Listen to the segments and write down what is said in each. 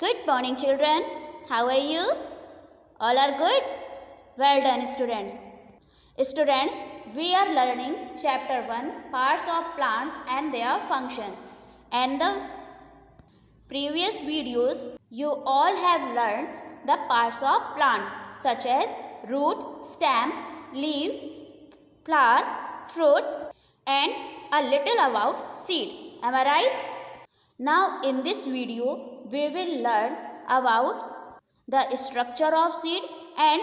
Good morning, children. How are you? All are good? Well done, students. Students, we are learning chapter 1, parts of plants and their functions. And the previous videos, you all have learned the parts of plants such as root, stem, leaf, flower, fruit, and a little about seed. Am I right? Now in this video, we will learn about the structure of seed and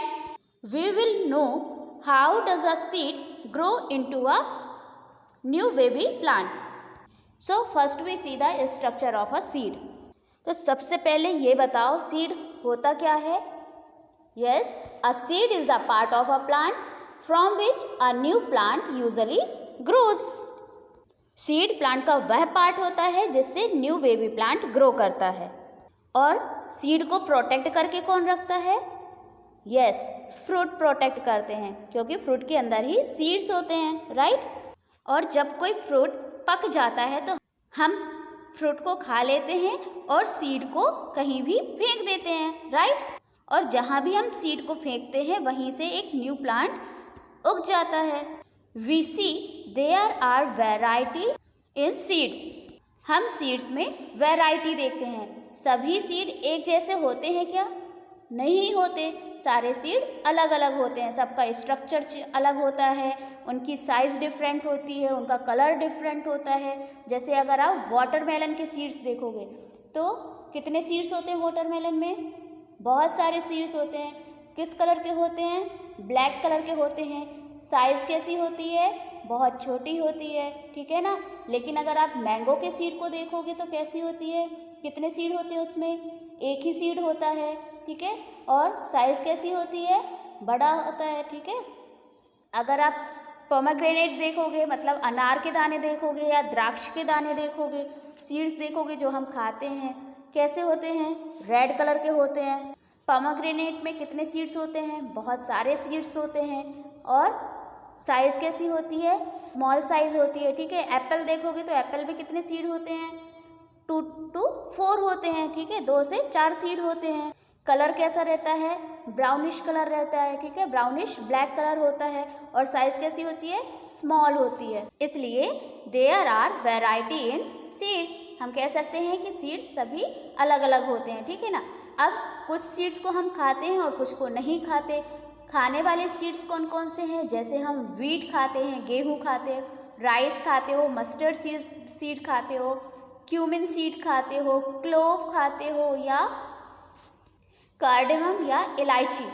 we will know how does a seed grow into a new baby plant. So first we see the structure of a seed. तो सबसे पहले ये बताओ seed होता क्या है? Yes, a seed is the part of a plant from which a new plant usually grows. Seed plant का वह पार्ट होता है जिससे न्यू बेबी प्लांट ग्रो करता है। और सीड को प्रोटेक्ट करके कौन रखता है? यस, फ्रूट प्रोटेक्ट करते हैं क्योंकि फ्रूट के अंदर ही सीड्स होते हैं, राइट। और जब कोई फ्रूट पक जाता है तो हम फ्रूट को खा लेते हैं और सीड को कहीं भी फेंक देते हैं, राइट। और जहाँ भी हम सीड को फेंकते हैं वहीं से एक न्यू प्लांट उग जाता है। We see there are variety in seeds. हम सीड्स में वैरायटी देखते हैं। सभी सीड एक जैसे होते हैं क्या? नहीं होते, सारे सीड अलग अलग होते हैं। सबका स्ट्रक्चर अलग होता है, उनकी साइज़ डिफरेंट होती है, उनका कलर डिफरेंट होता है। जैसे अगर आप वाटरमेलन के सीड्स देखोगे तो कितने सीड्स होते हैं वाटरमेलन में? बहुत सारे सीड्स होते हैं। किस कलर के होते हैं? ब्लैक कलर के होते हैं। साइज़ कैसी होती है? बहुत छोटी होती है, ठीक है ना। लेकिन अगर आप मैंगो के सीड को देखोगे तो कैसी होती है? कितने सीड होते हैं उसमें? एक ही सीड होता है, ठीक है। और साइज़ कैसी होती है? बड़ा होता है, ठीक है। अगर आप पोमेग्रेनेट देखोगे, मतलब अनार के दाने देखोगे या द्राक्ष के दाने देखोगे, सीड्स देखोगे जो हम खाते हैं, कैसे होते हैं? रेड कलर के होते हैं। पोमेग्रेनेट में कितने सीड्स होते हैं? बहुत सारे सीड्स होते हैं। और साइज़ कैसी होती है? स्मॉल साइज़ होती है, ठीक है। एप्पल देखोगे तो एप्पल में कितने सीड होते हैं? 2 to 4 होते हैं, ठीक है। 2 से 4 सीड होते हैं। कलर कैसा रहता है? ब्राउनिश कलर रहता है, ठीक है। ब्राउनिश ब्लैक कलर होता है। और साइज़ कैसी होती है? स्मॉल होती है। इसलिए there are variety in seeds. हम कह सकते हैं कि सीड्स सभी अलग अलग होते हैं, ठीक है ना। अब कुछ सीड्स को हम खाते हैं और कुछ को नहीं खाते। खाने वाले सीड्स कौन कौन से हैं? जैसे हम व्हीट खाते हैं, गेहूँ खाते हो, राइस खाते हो, मस्टर्ड सीड खाते हो, क्यूमिन सीड खाते हो, क्लोव खाते हो या कार्डेमम या इलायची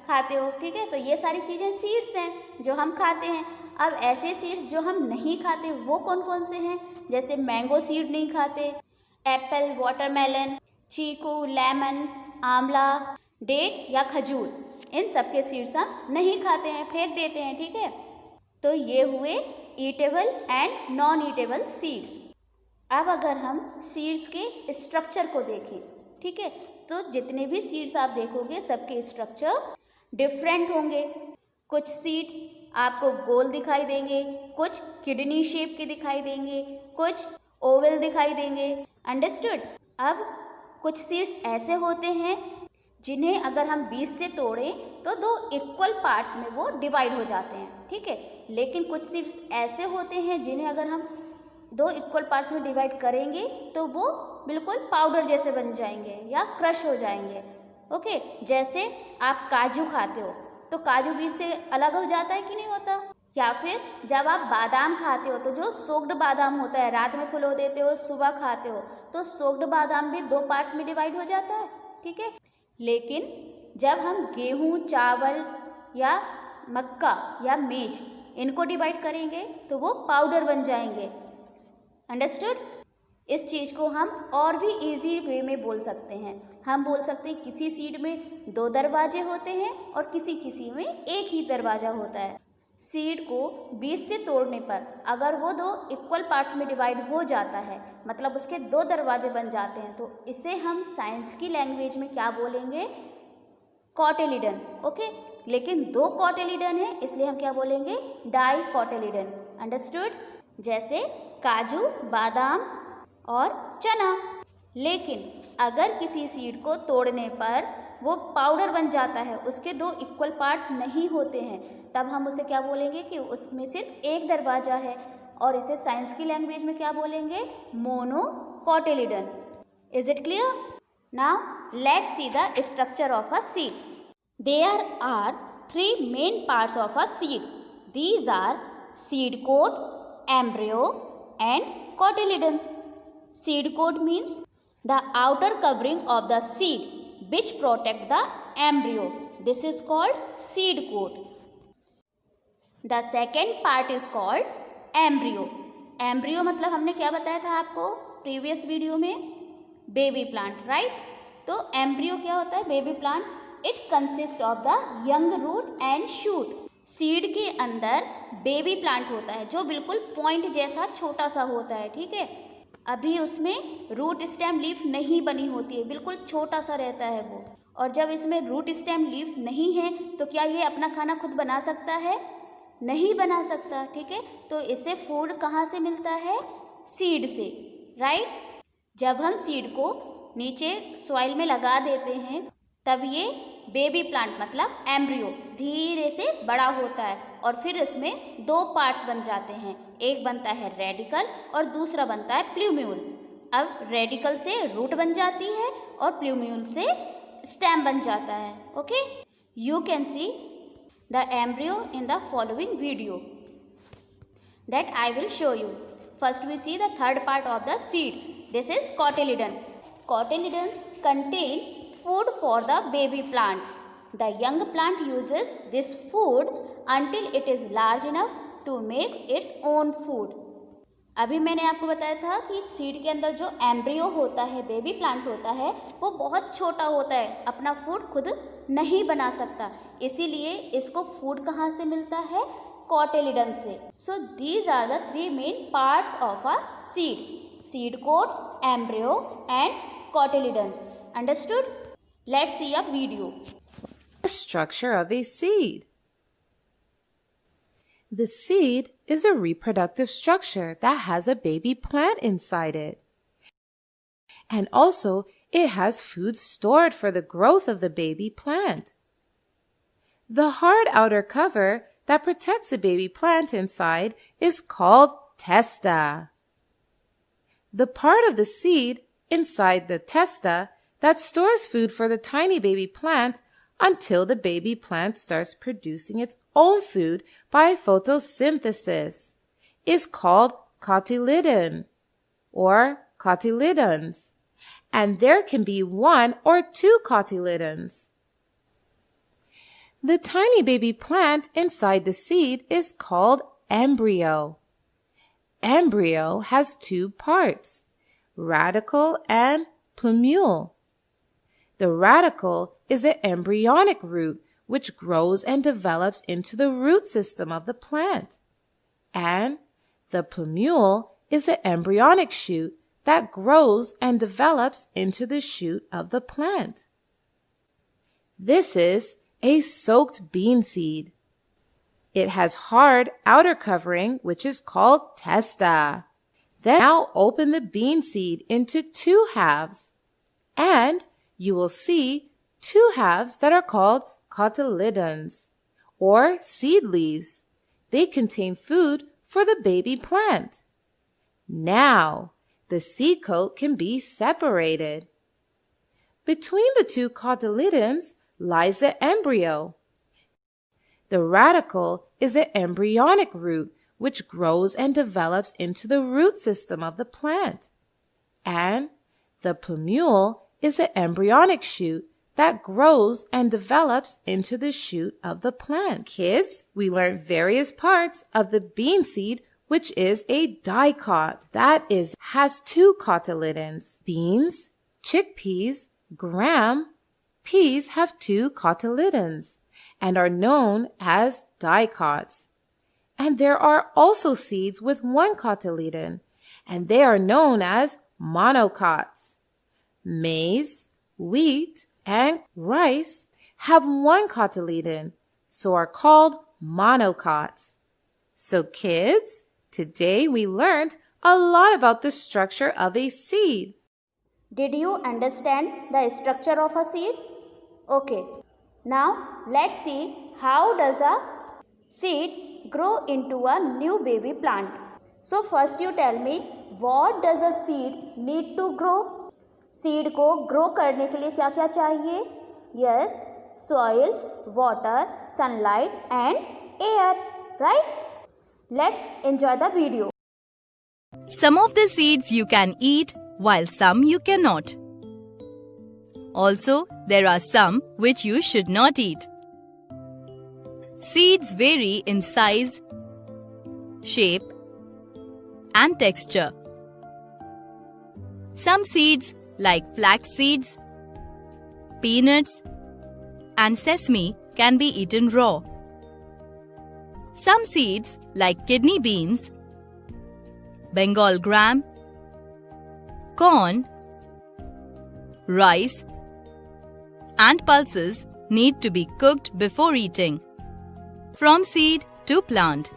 खाते हो, ठीक है। तो ये सारी चीज़ें सीड्स हैं जो हम खाते हैं। अब ऐसे सीड्स जो हम नहीं खाते वो कौन कौन से हैं? जैसे मैंगो सीड नहीं खाते, एप्पल, वाटरमेलन, चीकू, लेमन, आंवला, डेट या खजूर, इन सब के सीड्स हम नहीं खाते हैं, फेंक देते हैं, ठीक है। तो ये हुए eatable and non eatable seeds. अब अगर हम सीड्स के स्ट्रक्चर को देखें, ठीक है, तो जितने भी सीड्स आप देखोगे सबके स्ट्रक्चर डिफरेंट होंगे। कुछ सीड्स आपको गोल दिखाई देंगे, कुछ किडनी शेप के दिखाई देंगे, कुछ ओवल दिखाई देंगे। अंडरस्टूड। अब कुछ सीड्स ऐसे होते हैं जिन्हें अगर हम 20 से तोड़ें तो 2 इक्वल पार्ट्स में वो डिवाइड हो जाते हैं, ठीक है। लेकिन कुछ सीड्स ऐसे होते हैं जिन्हें अगर हम 2 इक्वल पार्ट्स में डिवाइड करेंगे तो वो बिल्कुल पाउडर जैसे बन जाएंगे या क्रश हो जाएंगे, ओके। जैसे आप काजू खाते हो तो काजू बीज से अलग हो जाता है कि नहीं होता? या फिर जब आप बादाम खाते हो तो जो सोक्ड बादाम होता है, रात में फुलो देते हो, सुबह खाते हो, तो सोक्ड बादाम भी 2 पार्ट्स में डिवाइड हो जाता है, ठीक है। लेकिन जब हम गेहूँ, चावल या मक्का या मेज इनको डिवाइड करेंगे तो वो पाउडर बन जाएंगे। अंडरस्टूड। इस चीज़ को हम और भी इजी वे में बोल सकते हैं। हम बोल सकते हैं किसी सीड में 2 दरवाजे होते हैं और किसी किसी में एक ही दरवाज़ा होता है। सीड को 20 से तोड़ने पर अगर वो 2 इक्वल पार्ट्स में डिवाइड हो जाता है, मतलब उसके 2 दरवाजे बन जाते हैं, तो इसे हम साइंस की लैंग्वेज में क्या बोलेंगे? Cotyledon, okay. लेकिन 2 कॉटिलिडन है इसलिए हम क्या बोलेंगे? Dicotyledon. अंडरस्टूड। जैसे काजू, बादाम और चना, लेकिन अगर किसी सीड को तोड़ने पर वो पाउडर बन जाता है, उसके दो इक्वल पार्ट्स नहीं होते हैं, तब हम उसे क्या बोलेंगे कि उसमें सिर्फ एक दरवाजा है, और इसे साइंस की लैंग्वेज में क्या बोलेंगे? Monocotyledon. Is it clear? Now let's see the structure of a seed. There are three main parts of a seed. These are seed coat, embryo and cotyledons. Seed coat means the outer covering of the seed which protect the embryo. This is called seed coat. The second part is called embryo. Embryo मतलब हमने क्या बताया था आपको previous video में? Baby plant, right? तो embryo क्या होता है? Baby plant. It consist of the young root and shoot. Seed के अंदर बेबी प्लांट होता है जो बिल्कुल पॉइंट जैसा छोटा सा होता है, ठीक है. अभी उसमें रूट स्टेम लीफ नहीं बनी होती है, बिल्कुल छोटा सा रहता है वो. और जब इसमें रूट स्टेम लीफ नहीं है तो क्या ये अपना खाना खुद बना सकता है? नहीं बना सकता, ठीक है. तो इसे फूड कहाँ से मिलता है? सीड से, राइट. जब हम सीड को नीचे सॉइल में लगा देते हैं तब ये बेबी प्लांट मतलब एम्ब्रियो धीरे से बड़ा होता है और फिर इसमें दो पार्ट्स बन जाते हैं. एक बनता है रेडिकल और दूसरा बनता है प्लूम्यूल. अब रेडिकल से रूट बन जाती है और प्लूम्यूल से स्टेम बन जाता है. Okay, you can see the embryo in the following video that I will show you. First we see the third part of the seed. This is cotyledon. Cotyledons contain food for the baby plant. The young plant uses this food until it is large enough to make its own food. अभी मैंने आपको बताया था कि seed के अंदर जो embryo होता है, बेबी प्लांट होता है, वो बहुत छोटा होता है, अपना फूड खुद नहीं बना सकता. इसीलिए इसको फूड कहाँ से मिलता है? कोटिलिडन से. So these are the three main parts of a seed. Seed coat, embryo and cotyledons. Understood? Let's see a video. The structure of a seed. The seed is a reproductive structure that has a baby plant inside it. And also, it has food stored for the growth of the baby plant. The hard outer cover that protects the baby plant inside is called testa. The part of the seed inside the testa that stores food for the tiny baby plant until the baby plant starts producing its own food by photosynthesis is called cotyledon or cotyledons, and there can be one or two cotyledons. The tiny baby plant inside the seed is called embryo. Embryo has two parts, radicle and plumule. The radicle is an embryonic root which grows and develops into the root system of the plant. And the plumule is an embryonic shoot that grows and develops into the shoot of the plant. This is a soaked bean seed. It has hard outer covering which is called testa. Then now open the bean seed into two halves, and you will see two halves that are called cotyledons, or seed leaves. They contain food for the baby plant. Now, the seed coat can be separated. Between the two cotyledons lies the embryo. The radicle is an embryonic root which grows and develops into the root system of the plant. And the plumule is an embryonic shoot that grows and develops into the shoot of the plant. Kids, we learned various parts of the bean seed, which is a dicot. That is, has two cotyledons. Beans, chickpeas, gram, peas have two cotyledons and are known as dicots. And there are also seeds with one cotyledon, and they are known as monocots. Maize, wheat, and rice have one cotyledon, so are called monocots. So kids, today we learned a lot about the structure of a seed. Did you understand the structure of a seed? Okay. Now let's see how does a seed grow into a new baby plant. So first you tell me, what does a seed need to grow? Seed को grow करने के लिए क्या क्या चाहिए? Yes, soil, water, sunlight and air, right? Let's enjoy the video. Some of the seeds you can eat, while some you cannot. Also, there are some which you should not eat. Seeds vary in size, shape, and texture. Some seeds, like flax seeds, peanuts, and sesame, can be eaten raw. Some seeds, like kidney beans, Bengal gram, corn, rice, and pulses, need to be cooked before eating. From seed to plant.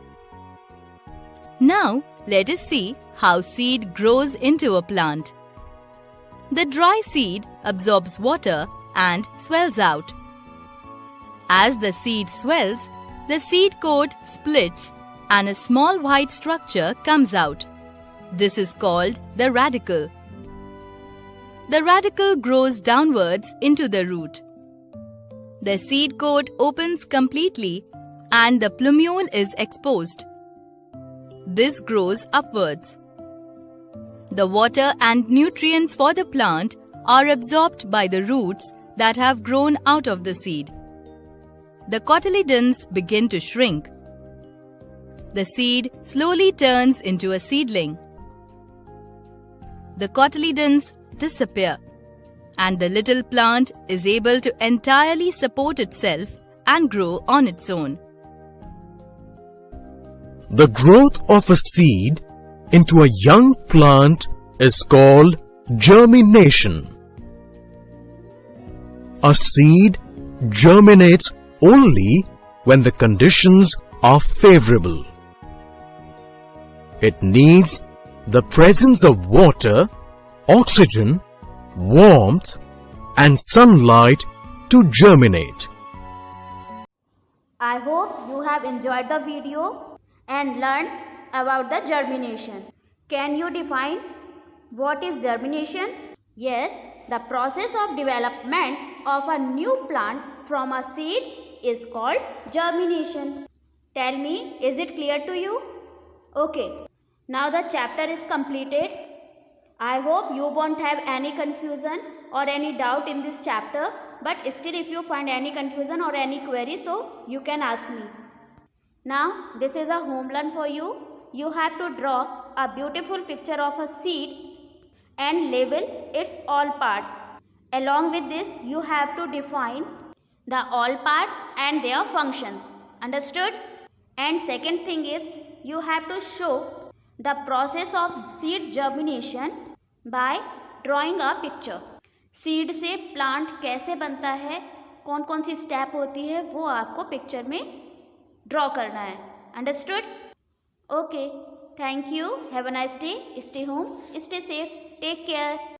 Now, let us see how seed grows into a plant. The dry seed absorbs water and swells out. As the seed swells, the seed coat splits and a small white structure comes out. This is called the radicle. The radicle grows downwards into the root. The seed coat opens completely and the plumule is exposed. This grows upwards. The water and nutrients for the plant are absorbed by the roots that have grown out of the seed. The cotyledons begin to shrink. The seed slowly turns into a seedling. The cotyledons disappear, and the little plant is able to entirely support itself and grow on its own. The growth of a seed into a young plant is called germination. A seed germinates only when the conditions are favorable. It needs the presence of water, oxygen, warmth, and sunlight to germinate. I hope you have enjoyed the video and learned about the germination. Can you define what is germination? Yes, the process of development of a new plant from a seed is called germination. Tell me, is it clear to you? Okay, now the chapter is completed. I hope you won't have any confusion or any doubt in this chapter, but still if you find any confusion or any query, so you can ask me. Now, this is a home learn for you. You have to draw a beautiful picture of a seed and label its all parts. Along with this, you have to define the all parts and their functions. Understood? And second thing is, you have to show the process of seed germination by drawing a picture. Seed से plant कैसे बनता है, कौन कौन see step होती है, वो आपको पिक्चर में ड्रॉ करना है. Understood? Okay, thank you. Have a nice day. Stay home, stay safe, take care.